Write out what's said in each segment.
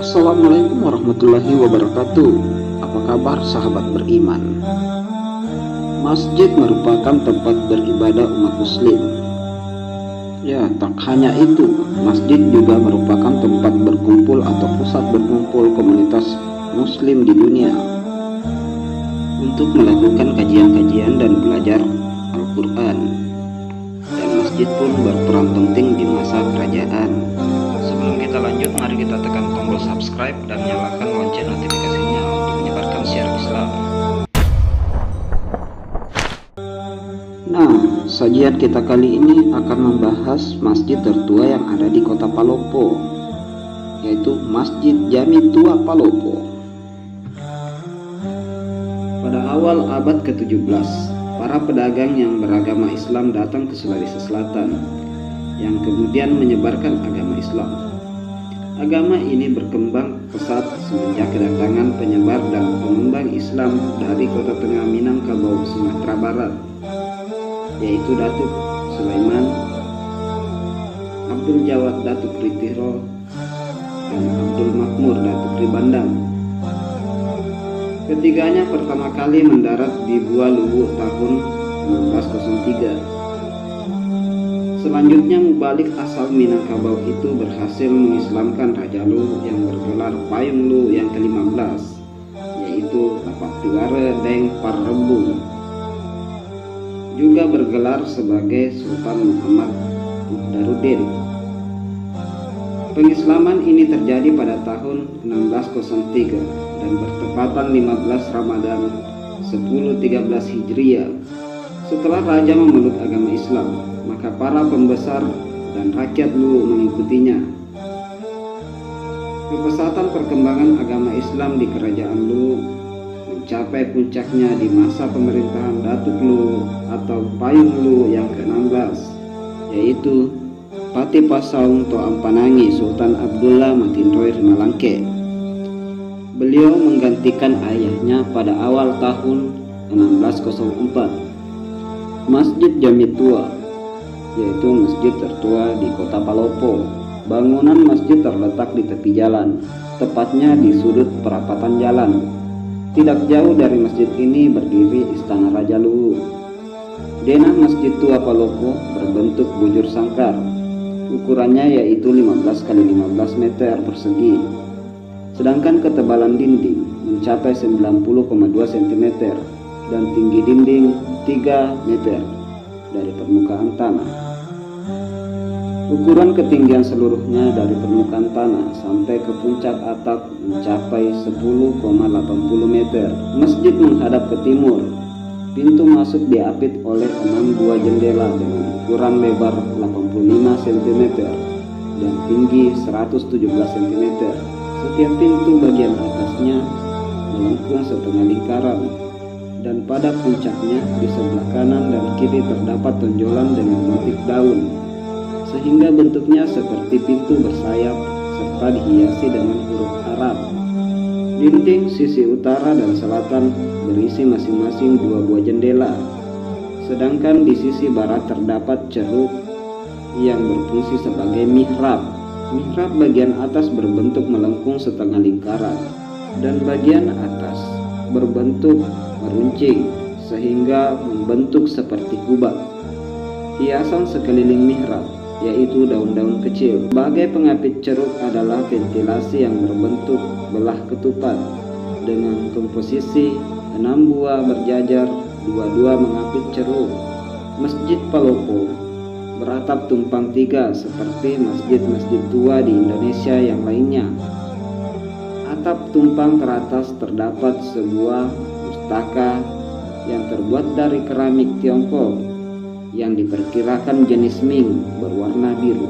Assalamualaikum warahmatullahi wabarakatuh. Apa kabar sahabat beriman? Masjid merupakan tempat beribadah umat muslim. Ya, tak hanya itu, masjid juga merupakan tempat berkumpul atau pusat berkumpul komunitas muslim di dunia untuk melakukan kajian-kajian dan belajar Al-Quran. Dan masjid pun berperan penting di masa kerajaan. Sebelum kita lanjut, mari kita tekan tombol subscribe dan nyalakan lonceng notifikasinya untuk menyebarkan syiar Islam. Nah, sajian kita kali ini akan membahas masjid tertua yang ada di kota Palopo, yaitu Masjid Jami Tua Palopo. Pada awal abad ke-17, para pedagang yang beragama Islam datang ke Sulawesi Selatan, yang kemudian menyebarkan agama Islam. Agama ini berkembang pesat semenjak kedatangan penyebar dan pengembang Islam dari kota tengah Minangkabau, Sumatera Barat, yaitu Datuk Sulaiman, Abdul Jawad Datuk Ritiro, dan Abdul Makmur Datuk Ribandang. Ketiganya pertama kali mendarat di Bua Luwu tahun 1603. Selanjutnya mubalik asal Minangkabau itu berhasil mengislamkan Raja Lu yang bergelar Payung Lu yang ke-15, yaitu Tapak Tiwara Deng Parrebung, juga bergelar sebagai Sultan Muhammad Muhdaruddin. Pengislaman ini terjadi pada tahun 1603 dan bertepatan 15 Ramadan 1013 Hijriah. Setelah raja memeluk agama Islam, maka para pembesar dan rakyat Lu mengikutinya. Kepesatan perkembangan agama Islam di kerajaan Lu mencapai puncaknya di masa pemerintahan Datuk Lu atau Payung Lu yang ke-16, yaitu Pati Pasaung Toampanangi Sultan Abdullah Matinroy Rimalangke. Beliau menggantikan ayahnya pada awal tahun 1604. Masjid Jami Tua, yaitu masjid tertua di kota Palopo. Bangunan masjid terletak di tepi jalan, tepatnya di sudut perapatan jalan. Tidak jauh dari masjid ini berdiri Istana Raja Luwu. Denah Masjid Tua Palopo berbentuk bujur sangkar. Ukurannya yaitu 15 x 15 meter persegi. Sedangkan ketebalan dinding mencapai 90,2 cm dan tinggi dinding 3 meter dari permukaan tanah. Ukuran ketinggian seluruhnya dari permukaan tanah sampai ke puncak atap mencapai 10,80 meter. Masjid menghadap ke timur. Pintu masuk diapit oleh 6 buah jendela dengan ukuran lebar 85 cm dan tinggi 117 cm. Setiap pintu bagian atasnya melengkung setengah lingkaran, dan pada puncaknya di sebelah kanan dan kiri terdapat tonjolan dengan motif daun, sehingga bentuknya seperti pintu bersayap serta dihiasi dengan huruf Arab. Dinding sisi utara dan selatan berisi masing-masing 2 buah jendela, sedangkan di sisi barat terdapat ceruk yang berfungsi sebagai mihrab. Mihrab bagian atas berbentuk melengkung setengah lingkaran dan bagian atas berbentuk meruncing sehingga membentuk seperti kubah. Hiasan sekeliling mihrab yaitu daun-daun kecil. Sebagai pengapit ceruk adalah ventilasi yang berbentuk belah ketupat dengan komposisi 6 buah berjajar, 2-2 mengapit ceruk. Masjid Palopo beratap tumpang 3 seperti masjid-masjid tua di Indonesia yang lainnya. Atap tumpang teratas terdapat sebuah pustaka yang terbuat dari keramik Tiongkok yang diperkirakan jenis Ming berwarna biru.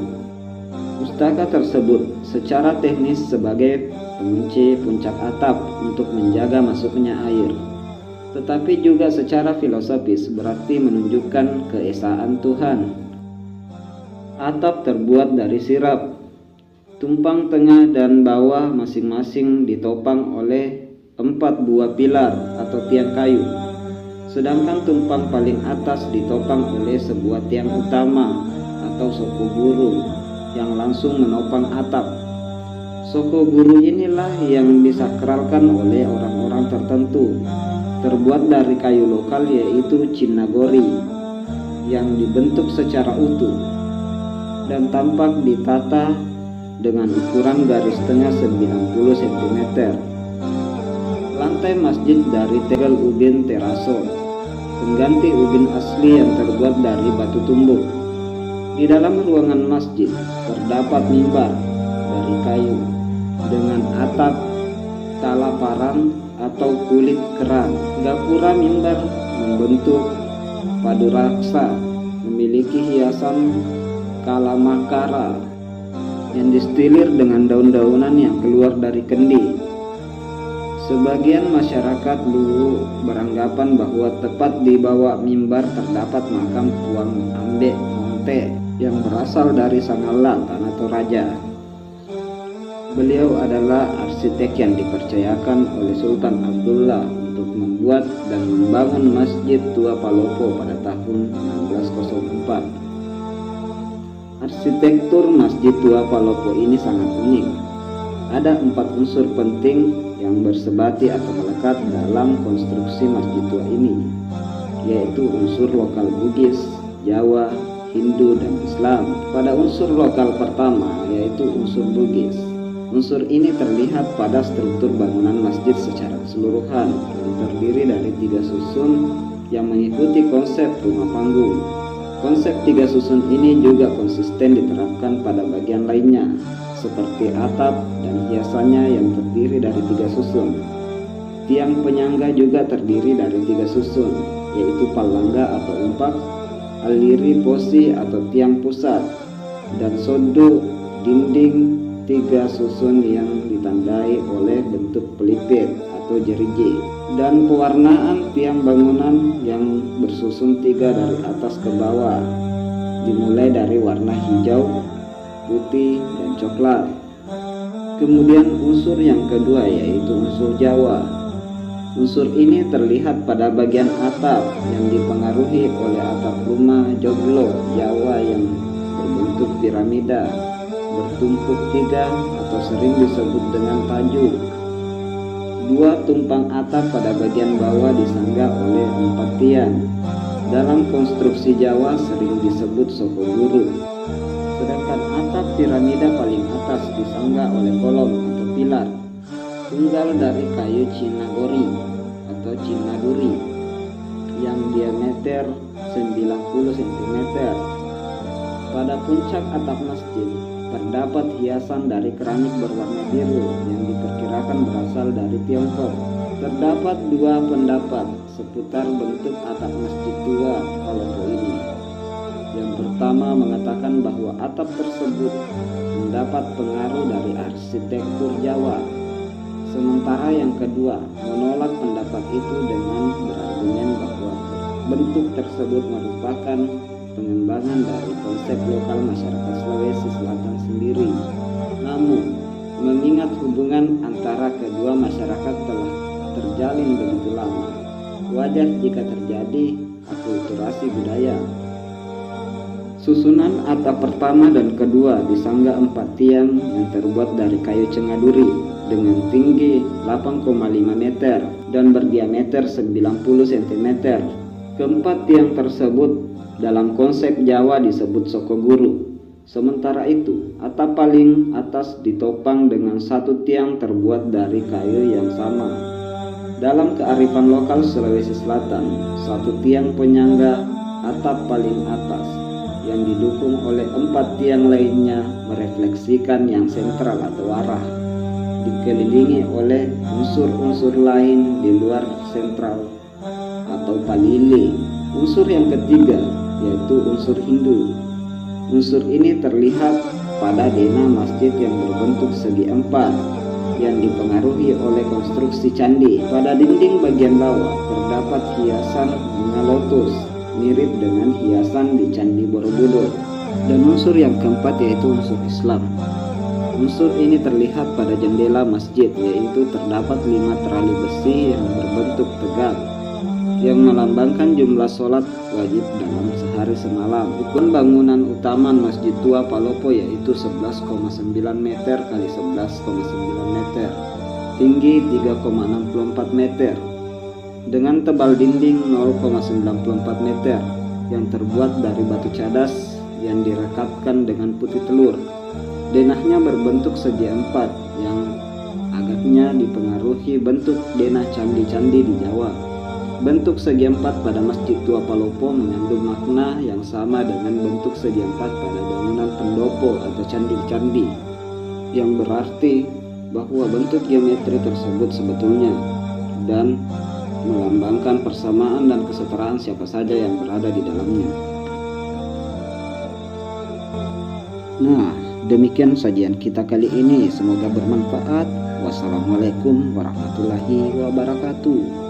Pustaka tersebut secara teknis sebagai pengunci puncak atap untuk menjaga masuknya air, tetapi juga secara filosofis berarti menunjukkan keesaan Tuhan. Atap terbuat dari sirap. Tumpang tengah dan bawah masing-masing ditopang oleh 4 buah pilar atau tiang kayu, sedangkan tumpang paling atas ditopang oleh sebuah tiang utama atau soko burung yang langsung menopang atap. Soko guru inilah yang disakralkan oleh orang-orang tertentu, terbuat dari kayu lokal yaitu Chinagori yang dibentuk secara utuh dan tampak ditata dengan ukuran garis tengah 90 cm. Lantai masjid dari tegel ubin teraso, pengganti ubin asli yang terbuat dari batu tumbuk. Di dalam ruangan masjid terdapat mimbar dari kayu dengan atap kalaparan atau kulit kerang. Gapura mimbar membentuk paduraksa, memiliki hiasan kalamakara yang distilir dengan daun-daunan yang keluar dari kendi. Sebagian masyarakat Luwu beranggapan bahwa tepat di bawah mimbar terdapat makam Puang Ambek Monte yang berasal dari Sangalang, tanah Toraja. Beliau adalah arsitek yang dipercayakan oleh Sultan Abdullah untuk membuat dan membangun Masjid Tua Palopo pada tahun 1604. Arsitektur Masjid Tua Palopo ini sangat unik. Ada 4 unsur penting yang bersebati atau melekat dalam konstruksi Masjid Tua ini, yaitu unsur lokal Bugis, Jawa, Hindu, dan Islam. Pada unsur lokal pertama yaitu unsur Bugis, unsur ini terlihat pada struktur bangunan masjid secara keseluruhan yang terdiri dari 3 susun yang mengikuti konsep rumah panggung. Konsep 3 susun ini juga konsisten diterapkan pada bagian lainnya, seperti atap dan hiasannya yang terdiri dari 3 susun. Tiang penyangga juga terdiri dari 3 susun, yaitu palangga atau umpak, aliri posi atau tiang pusat, dan sodo dinding 3 susun yang ditandai oleh bentuk pelipit atau jeriji, dan pewarnaan tiang bangunan yang bersusun 3 dari atas ke bawah, dimulai dari warna hijau, putih, dan coklat. Kemudian unsur yang kedua yaitu unsur Jawa. Unsur ini terlihat pada bagian atap yang dipengaruhi oleh atap rumah joglo Jawa yang berbentuk piramida, bertumpuk 3 atau sering disebut dengan tajuk. 2 tumpang atap pada bagian bawah disangga oleh 4 tiang. Dalam konstruksi Jawa sering disebut soko guru. Sedangkan atap piramida paling atas disangga oleh kolom atau pilar tunggal dari kayu Chinagori atau Chinaduri yang diameter 90 cm. Pada puncak atap masjid terdapat hiasan dari keramik berwarna biru yang diperkirakan berasal dari Tiongkok. Terdapat 2 pendapat seputar bentuk atap masjid Tua Palopo ini. Yang pertama mengatakan bahwa atap tersebut mendapat pengaruh dari arsitektur Jawa, sementara yang kedua menolak pendapat itu dengan berargumen bahwa bentuk tersebut merupakan pengembangan dari konsep lokal masyarakat Sulawesi Selatan sendiri. Namun, mengingat hubungan antara kedua masyarakat telah terjalin begitu lama, wajar jika terjadi akulturasi budaya. Susunan atap pertama dan kedua disangga 4 tiang yang terbuat dari kayu cengaduri dengan tinggi 8,5 meter dan berdiameter 90 cm. Keempat tiang tersebut dalam konsep Jawa disebut soko guru. Sementara itu, atap paling atas ditopang dengan 1 tiang terbuat dari kayu yang sama. Dalam kearifan lokal Sulawesi Selatan, 1 tiang penyangga atap paling atas yang didukung oleh 4 tiang lainnya merefleksikan yang sentral atau arah, dikelilingi oleh unsur-unsur lain di luar sentral atau palili. Unsur yang ketiga yaitu unsur Hindu. Unsur ini terlihat pada dena masjid yang berbentuk segi 4 yang dipengaruhi oleh konstruksi candi. Pada dinding bagian bawah terdapat hiasan bunga lotus mirip dengan hiasan di Candi Borobudur. Dan unsur yang keempat yaitu unsur Islam. Unsur ini terlihat pada jendela masjid, yaitu terdapat 5 terali besi yang berbentuk tegak yang melambangkan jumlah sholat wajib dalam sehari semalam. Ukuran bangunan utama Masjid Tua Palopo yaitu 11,9 meter kali 11,9 meter, tinggi 3,64 meter, dengan tebal dinding 0,94 meter yang terbuat dari batu cadas yang direkatkan dengan putih telur. Denahnya berbentuk segi empat yang agaknya dipengaruhi bentuk denah candi-candi di Jawa. Bentuk segi empat pada Masjid Tua Palopo mengandung makna yang sama dengan bentuk segi empat pada bangunan pendopo atau candi-candi, yang berarti bahwa bentuk geometri tersebut sebetulnya dan melambangkan persamaan dan kesetaraan siapa saja yang berada di dalamnya. Nah, demikian sajian kita kali ini, semoga bermanfaat. Wassalamualaikum warahmatullahi wabarakatuh.